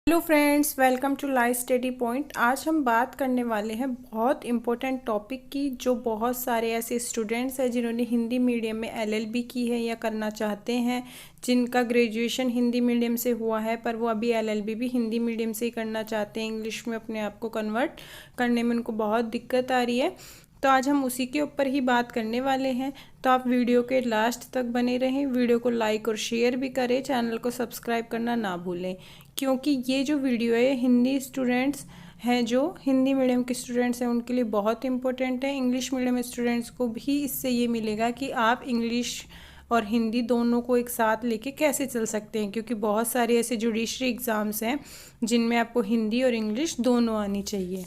Hello friends, welcome to live study point. आज हम बात करने वाले हैं बहुत इम्पोर्टेंट टॉपिक की, जो बहुत सारे ऐसे स्टूडेंट्स हैं जिन्होंने हिंदी मीडियम में एलएलबी की है या करना चाहते हैं, जिनका ग्रेजुएशन हिंदी मीडियम से हुआ है पर वो अभी एलएलबी भी हिंदी मीडियम से ही करना चाहते हैं। इंग्लिश में अपने आप को कन्वर्ट करने में उनको बहुत दिक्कत आ रही है, तो आज हम उसी के ऊपर ही बात करने वाले हैं। तो आप वीडियो के लास्ट तक बने रहें, वीडियो को लाइक और शेयर भी करें, चैनल को सब्सक्राइब करना ना भूलें, क्योंकि ये जो वीडियो है हिंदी स्टूडेंट्स हैं, जो हिंदी मीडियम के स्टूडेंट्स हैं, उनके लिए बहुत इंपॉर्टेंट है। इंग्लिश मीडियम स्टूडेंट्स को भी इससे ये मिलेगा कि आप इंग्लिश और हिंदी दोनों को एक साथ लेके कैसे चल सकते हैं, क्योंकि बहुत सारे ऐसे जुडिशरी एग्ज़ाम्स हैं जिनमें आपको हिंदी और इंग्लिश दोनों आनी चाहिए।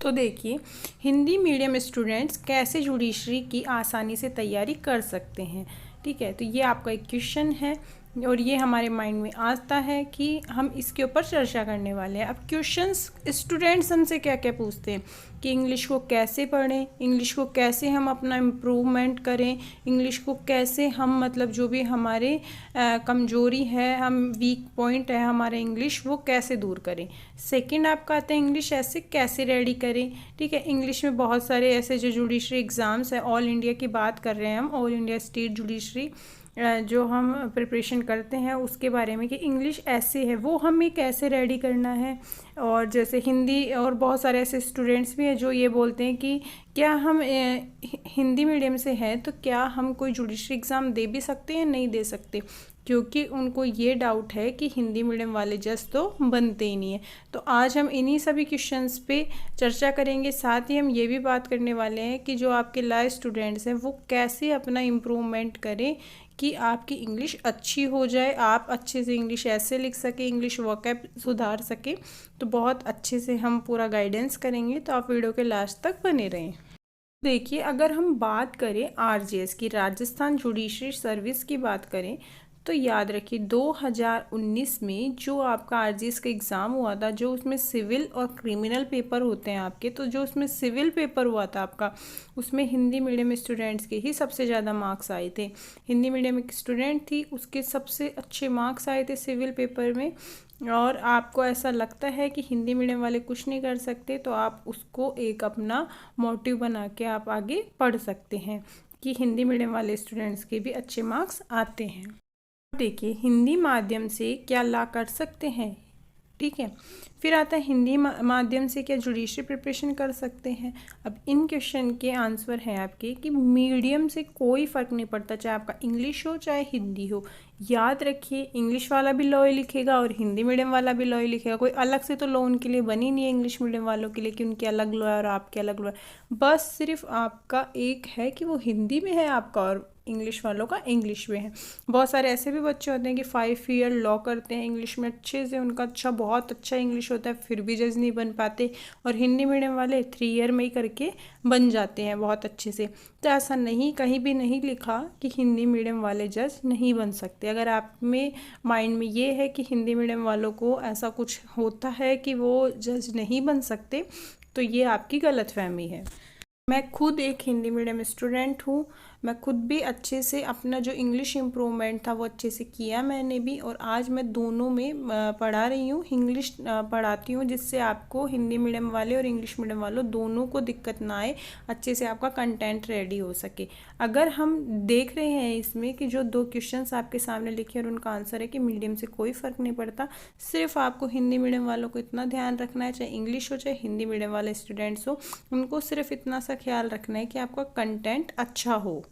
तो देखिए, हिंदी मीडियम स्टूडेंट्स कैसे जुडिशरी की आसानी से तैयारी कर सकते हैं। ठीक है, तो ये आपका एक क्वेश्चन है और ये हमारे माइंड में आता है कि हम इसके ऊपर चर्चा करने वाले हैं। अब क्वेश्चंस स्टूडेंट्स हमसे क्या क्या पूछते हैं कि इंग्लिश को कैसे पढ़ें, इंग्लिश को कैसे हम अपना इम्प्रूवमेंट करें, इंग्लिश को कैसे हम मतलब जो भी हमारे कमजोरी है, हम वीक पॉइंट है हमारा इंग्लिश, वो कैसे दूर करें। सेकंड आपका आता है इंग्लिश ऐसे कैसे रेडी करें। ठीक है, इंग्लिश में बहुत सारे ऐसे जो जुडिशरी एग्ज़ाम्स हैं, ऑल इंडिया की बात कर रहे हैं हम, ऑल इंडिया स्टेट जुडिशरी जो हम प्रिपरेशन करते हैं उसके बारे में कि इंग्लिश ऐसे है, वो हमें कैसे रेडी करना है। और जैसे हिंदी, और बहुत सारे ऐसे स्टूडेंट्स भी हैं जो ये बोलते हैं कि क्या हम हिंदी मीडियम से हैं तो क्या हम कोई जुडिशरी एग्ज़ाम दे भी सकते हैं, नहीं दे सकते, क्योंकि उनको ये डाउट है कि हिंदी मीडियम वाले जज तो बनते ही नहीं है। तो आज हम इन्हीं सभी क्वेश्चंस पे चर्चा करेंगे, साथ ही हम ये भी बात करने वाले हैं कि जो आपके लाइव स्टूडेंट्स हैं वो कैसे अपना इम्प्रूवमेंट करें कि आपकी इंग्लिश अच्छी हो जाए, आप अच्छे से इंग्लिश ऐसे लिख सके, इंग्लिश वोकैब सुधार सके। तो बहुत अच्छे से हम पूरा गाइडेंस करेंगे, तो आप वीडियो के लास्ट तक बने रहें। देखिए, अगर हम बात करें आरजीएस की, राजस्थान जुडिशरी सर्विस की बात करें, तो याद रखिए 2019 में जो आपका आरजीएस का एग्ज़ाम हुआ था, जो उसमें सिविल और क्रिमिनल पेपर होते हैं आपके, तो जो उसमें सिविल पेपर हुआ था आपका, उसमें हिंदी मीडियम स्टूडेंट्स के ही सबसे ज़्यादा मार्क्स आए थे। हिंदी मीडियम एक स्टूडेंट थी, उसके सबसे अच्छे मार्क्स आए थे सिविल पेपर में। और आपको ऐसा लगता है कि हिंदी मीडियम वाले कुछ नहीं कर सकते, तो आप उसको एक अपना मोटिव बना के आप आगे पढ़ सकते हैं कि हिंदी मीडियम वाले स्टूडेंट्स के भी अच्छे मार्क्स आते हैं। देखिए, हिंदी माध्यम से क्या ला कर सकते हैं। ठीक है, फिर आता है हिंदी माध्यम से क्या जुडिशरी प्रिपरेशन कर सकते हैं। अब इन क्वेश्चन के आंसर हैं आपके कि मीडियम से कोई फ़र्क नहीं पड़ता, चाहे आपका इंग्लिश हो चाहे हिंदी हो। याद रखिए, इंग्लिश वाला भी लॉ ही लिखेगा और हिंदी मीडियम वाला भी लॉ ही लिखेगा, कोई अलग से तो लॉ उनके लिए बनी नहीं है इंग्लिश मीडियम वालों के लिए कि उनके अलग लॉ है और आपके अलग लॉ है। बस सिर्फ आपका एक है कि वो हिंदी में है आपका और इंग्लिश वालों का इंग्लिश में है। बहुत सारे ऐसे भी बच्चे होते हैं कि 5 ईयर लॉ करते हैं इंग्लिश में अच्छे से, उनका बहुत अच्छा इंग्लिश होता है, फिर भी जज नहीं बन पाते, और हिंदी मीडियम वाले 3 ईयर में ही करके बन जाते हैं बहुत अच्छे से। तो ऐसा नहीं, कहीं भी नहीं लिखा कि हिंदी मीडियम वाले जज नहीं बन सकते। अगर आप में माइंड में ये है कि हिंदी मीडियम वालों को ऐसा कुछ होता है कि वो जज नहीं बन सकते, तो ये आपकी गलतफहमी है। मैं खुद एक हिंदी मीडियम स्टूडेंट हूँ, मैं खुद भी अच्छे से अपना जो इंग्लिश इम्प्रूवमेंट था वो अच्छे से किया मैंने भी, और आज मैं दोनों में पढ़ा रही हूँ, इंग्लिश पढ़ाती हूँ, जिससे आपको हिंदी मीडियम वाले और इंग्लिश मीडियम वालों दोनों को दिक्कत ना आए, अच्छे से आपका कंटेंट रेडी हो सके। अगर हम देख रहे हैं इसमें कि जो 2 क्वेश्चंस आपके सामने लिखे और उनका आंसर है कि मीडियम से कोई फ़र्क नहीं पड़ता, सिर्फ आपको हिंदी मीडियम वालों को इतना ध्यान रखना है, चाहे इंग्लिश हो चाहे हिंदी मीडियम वाले स्टूडेंट्स हो, उनको सिर्फ इतना सा ख्याल रखना है कि आपका कंटेंट अच्छा हो।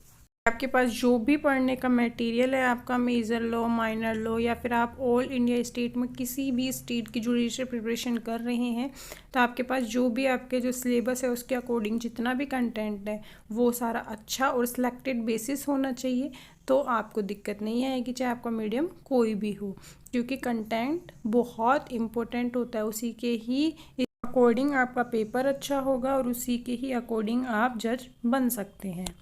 आपके पास जो भी पढ़ने का मटेरियल है, आपका मेजर लॉ, माइनर लॉ, या फिर आप ऑल इंडिया स्टेट में किसी भी स्टेट की जुडिशरी प्रिपरेशन कर रहे हैं, तो आपके पास जो भी आपके जो सिलेबस है उसके अकॉर्डिंग जितना भी कंटेंट है वो सारा अच्छा और सिलेक्टेड बेसिस होना चाहिए, तो आपको दिक्कत नहीं आएगी, चाहे आपका मीडियम कोई भी हो, क्योंकि कंटेंट बहुत इम्पोर्टेंट होता है, उसी के ही अकॉर्डिंग आपका पेपर अच्छा होगा और उसी के ही अकॉर्डिंग आप जज बन सकते हैं।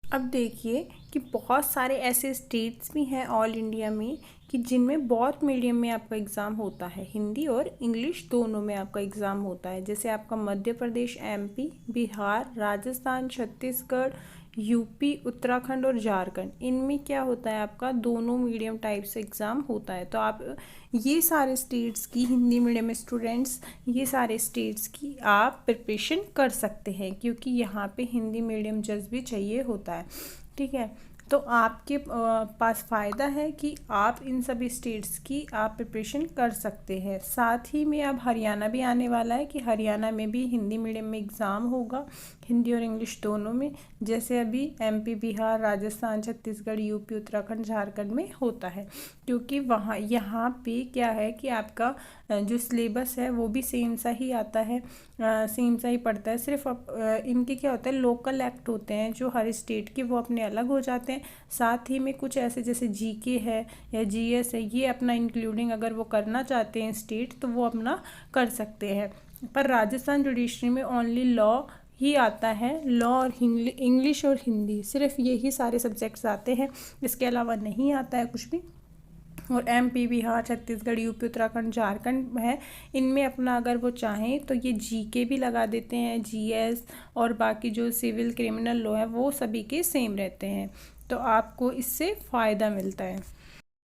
अब देखिए कि बहुत सारे ऐसे स्टेट्स भी हैं ऑल इंडिया में कि जिनमें बहुत मीडियम में आपका एग्ज़ाम होता है, हिंदी और इंग्लिश दोनों में आपका एग्ज़ाम होता है। जैसे आपका मध्य प्रदेश, एमपी, बिहार, राजस्थान, छत्तीसगढ़, यूपी, उत्तराखंड और झारखंड, इनमें क्या होता है आपका दोनों मीडियम टाइप से एग्ज़ाम होता है। तो आप ये सारे स्टेट्स की हिंदी मीडियम स्टूडेंट्स, ये सारे स्टेट्स की आप प्रिपरेशन कर सकते हैं, क्योंकि यहाँ पे हिंदी मीडियम जज भी चाहिए होता है। ठीक है, तो आपके पास फ़ायदा है कि आप इन सभी स्टेट्स की आप प्रिपरेशन कर सकते हैं। साथ ही में अब हरियाणा भी आने वाला है कि हरियाणा में भी हिंदी मीडियम में एग्ज़ाम होगा, हिंदी और इंग्लिश दोनों में, जैसे अभी एमपी, बिहार, राजस्थान, छत्तीसगढ़, यूपी, उत्तराखंड, झारखंड में होता है। क्योंकि वहाँ यहाँ पे क्या है कि आपका जो सिलेबस है वो भी सेम सा ही आता है, सेम सा ही पड़ता है। सिर्फ इनके क्या होता है, लोकल एक्ट होते हैं जो हर स्टेट के, वो अपने अलग हो जाते हैं। साथ ही में कुछ ऐसे जैसे जीके है या जीएस है, ये अपना इंक्लूडिंग अगर वो करना चाहते हैं स्टेट, तो वो अपना कर सकते हैं। पर राजस्थान जुडिशरी में ओनली लॉ ही आता है, लॉ और इंग्लिश और हिंदी, सिर्फ यही सारे सब्जेक्ट्स आते हैं, इसके अलावा नहीं आता है कुछ भी। और एमपी, बिहार, छत्तीसगढ़, यूपी, उत्तराखंड, झारखंड है, इनमें अपना अगर वो चाहें तो ये जीके भी लगा देते हैं, जीएस, और बाकी जो सिविल क्रिमिनल लॉ है वो सभी के सेम रहते हैं। तो आपको इससे फ़ायदा मिलता है।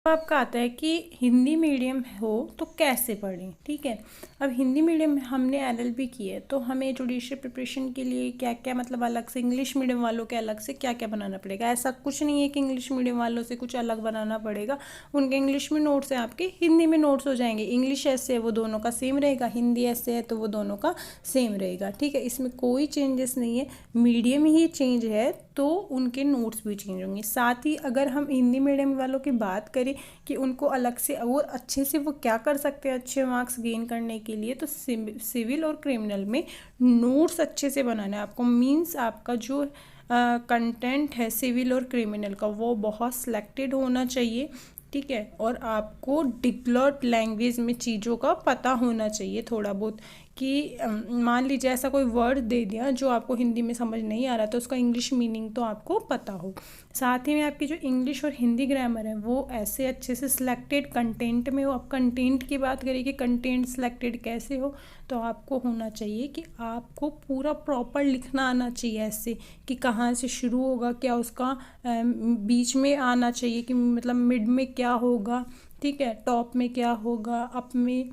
तो आपका आता है कि हिंदी मीडियम हो तो कैसे पढ़ें। ठीक है, अब हिंदी मीडियम में हमने एलएलबी की है, तो हमें जुडिशियल प्रिपरेशन के लिए क्या क्या, मतलब अलग से इंग्लिश मीडियम वालों के अलग से क्या क्या बनाना पड़ेगा। ऐसा कुछ नहीं है कि इंग्लिश मीडियम वालों से कुछ अलग बनाना पड़ेगा। उनके इंग्लिश में नोट्स हैं, आपके हिंदी में नोट्स हो जाएंगे। इंग्लिश ऐसे है वो दोनों का सेम रहेगा, हिंदी ऐसे है तो वो दोनों का सेम रहेगा। ठीक है, इसमें कोई चेंजेस नहीं है, मीडियम ही चेंज है तो उनके नोट्स भी चेंज होंगे। साथ ही अगर हम हिंदी मीडियम वालों की बात करें कि उनको अलग से और अच्छे से वो क्या कर सकते हैं अच्छे मार्क्स गेन करने के लिए, तो सिविल और क्रिमिनल में नोट्स अच्छे से बनाना है आपको। मींस आपका जो कंटेंट है सिविल और क्रिमिनल का वो बहुत सिलेक्टेड होना चाहिए। ठीक है, और आपको डिग्लॉट लैंग्वेज में चीज़ों का पता होना चाहिए थोड़ा बहुत, कि मान लीजिए ऐसा कोई वर्ड दे दिया जो आपको हिंदी में समझ नहीं आ रहा, तो उसका इंग्लिश मीनिंग तो आपको पता हो। साथ ही में आपकी जो इंग्लिश और हिंदी ग्रामर है वो ऐसे अच्छे से सिलेक्टेड कंटेंट में हो। अब कंटेंट की बात करें कि कंटेंट सिलेक्टेड कैसे हो, तो आपको होना चाहिए कि आपको पूरा प्रॉपर लिखना आना चाहिए, ऐसे कि कहाँ से शुरू होगा, क्या उसका बीच में आना चाहिए, कि मतलब मिड में क्या होगा, ठीक है, टॉप में क्या होगा, अप में,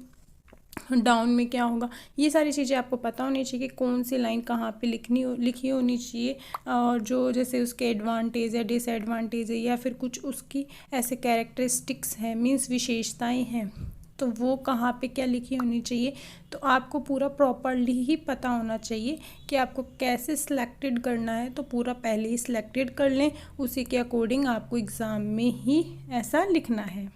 डाउन में क्या होगा, ये सारी चीज़ें आपको पता होनी चाहिए कि कौन सी लाइन कहाँ पे लिखी होनी चाहिए। और जो जैसे उसके एडवांटेज या डिसएडवांटेज है, या फिर कुछ उसकी ऐसे कैरेक्टरिस्टिक्स हैं, मीन्स विशेषताएं हैं, तो वो कहाँ पे क्या लिखी होनी चाहिए। तो आपको पूरा प्रॉपरली ही पता होना चाहिए कि आपको कैसे सिलेक्टेड करना है, तो पूरा पहले ही सिलेक्टेड कर लें, उसी के अकॉर्डिंग आपको एग्ज़ाम में ही ऐसा लिखना है।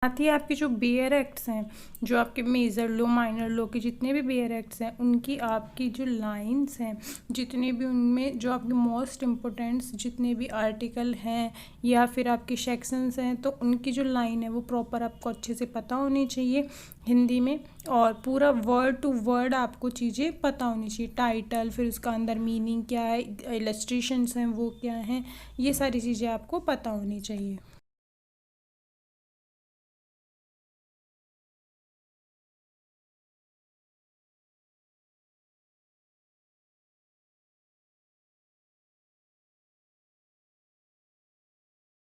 साथ ही आपके जो बेयर एक्ट्स हैं, जो आपके मेजर लो, माइनर लो के जितने भी बेयर एक्ट्स हैं, उनकी आपकी जो लाइंस हैं, जितने भी उनमें जो आपके मोस्ट इम्पोर्टेंट्स जितने भी आर्टिकल हैं या फिर आपके सेक्शंस हैं, तो उनकी जो लाइन है वो प्रॉपर आपको अच्छे से पता होनी चाहिए हिंदी में। और पूरा वर्ड टू वर्ड आपको चीज़ें पता होनी चाहिए, टाइटल, फिर उसका अंदर मीनिंग क्या है, इलस्ट्रेशंस हैं वो क्या हैं, ये सारी चीज़ें आपको पता होनी चाहिए।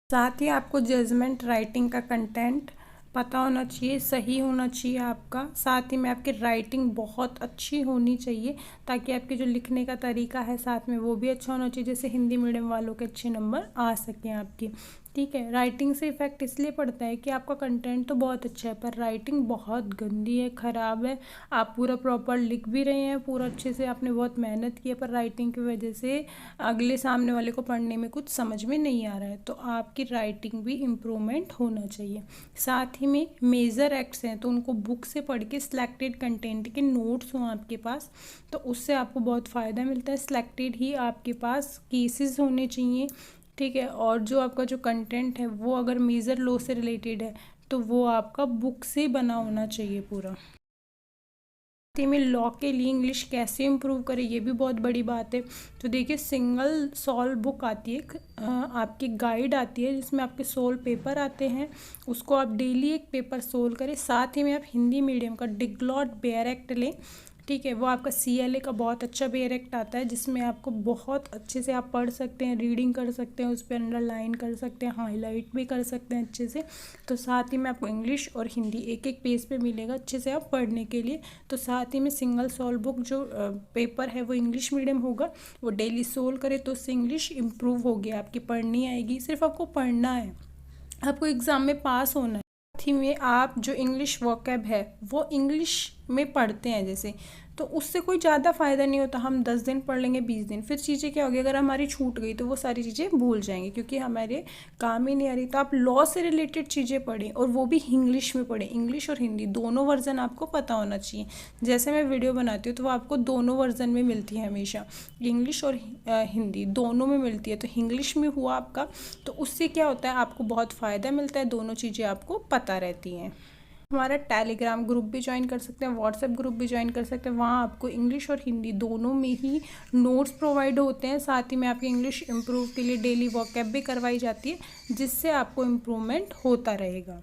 साथ ही आपको जजमेंट राइटिंग का कंटेंट पता होना चाहिए, सही होना चाहिए आपका। साथ ही में आपकी राइटिंग बहुत अच्छी होनी चाहिए, ताकि आपके जो लिखने का तरीका है साथ में वो भी अच्छा होना चाहिए, जैसे हिंदी मीडियम वालों के अच्छे नंबर आ सकें आपकी। ठीक है, राइटिंग से इफ़ेक्ट इसलिए पड़ता है कि आपका कंटेंट तो बहुत अच्छा है पर राइटिंग बहुत गंदी है, ख़राब है। आप पूरा प्रॉपर लिख भी रहे हैं, पूरा अच्छे से आपने बहुत मेहनत की है, पर राइटिंग की वजह से अगले सामने वाले को पढ़ने में कुछ समझ में नहीं आ रहा है, तो आपकी राइटिंग भी इम्प्रूवमेंट होना चाहिए। साथ ही में मेजर एक्ट्स हैं, तो उनको बुक से पढ़ के सिलेक्टेड कंटेंट के नोट्स हों आपके पास, तो उससे आपको बहुत फ़ायदा मिलता है। सिलेक्टेड ही आपके पास केसेस होने चाहिए। ठीक है, और जो आपका जो कंटेंट है वो अगर मेजर लॉ से रिलेटेड है, तो वो आपका बुक से बना होना चाहिए पूरा। में लॉ के लिए इंग्लिश कैसे इम्प्रूव करें, ये भी बहुत बड़ी बात है। तो देखिए, सिंगल सॉल्व बुक आती है, आपकी गाइड आती है जिसमें आपके सोल्व पेपर आते हैं, उसको आप डेली एक पेपर सोल्व करें। साथ ही में आप हिंदी मीडियम का डिग्लॉट बेयर एक्ट लें, ठीक है। वो आपका CLA का बहुत अच्छा पेयर एक्ट आता है, जिसमें आपको बहुत अच्छे से आप पढ़ सकते हैं, रीडिंग कर सकते हैं, उस पर अंडरलाइन कर सकते हैं, हाईलाइट भी कर सकते हैं अच्छे से। तो साथ ही में आपको इंग्लिश और हिंदी एक एक पेज पे मिलेगा अच्छे से आप पढ़ने के लिए। तो साथ ही में सिंगल सोल्व बुक जो पेपर है वो इंग्लिश मीडियम होगा, वो डेली सोल्व करे तो उससे इंग्लिश इम्प्रूव होगी, आपकी पढ़नी आएगी। सिर्फ आपको पढ़ना है, आपको एग्ज़ाम में पास होना है। साथ ही में आप जो इंग्लिश वोकैब है वो इंग्लिश में पढ़ते हैं जैसे, तो उससे कोई ज़्यादा फ़ायदा नहीं होता। हम 10 दिन पढ़ लेंगे, 20 दिन, फिर चीज़ें क्या होगी, अगर हमारी छूट गई तो वो सारी चीज़ें भूल जाएंगे, क्योंकि हमारे काम ही नहीं आ रही। तो आप लॉ से रिलेटेड चीज़ें पढ़ें, और वो भी इंग्लिश में पढ़ें। इंग्लिश और हिंदी दोनों वर्जन आपको पता होना चाहिए। जैसे मैं वीडियो बनाती हूँ तो वो आपको दोनों वर्जन में मिलती है, हमेशा इंग्लिश और हिंदी दोनों में मिलती है। तो इंग्लिश में हुआ आपका, तो उससे क्या होता है, आपको बहुत फ़ायदा मिलता है, दोनों चीज़ें आपको पता रहती हैं। हमारा टेलीग्राम ग्रुप भी ज्वाइन कर सकते हैं, व्हाट्सएप ग्रुप भी ज्वाइन कर सकते हैं। वहाँ आपको इंग्लिश और हिंदी दोनों में ही नोट्स प्रोवाइड होते हैं। साथ ही में आपकी इंग्लिश इम्प्रूव के लिए डेली वॉकअप भी करवाई जाती है, जिससे आपको इम्प्रूवमेंट होता रहेगा।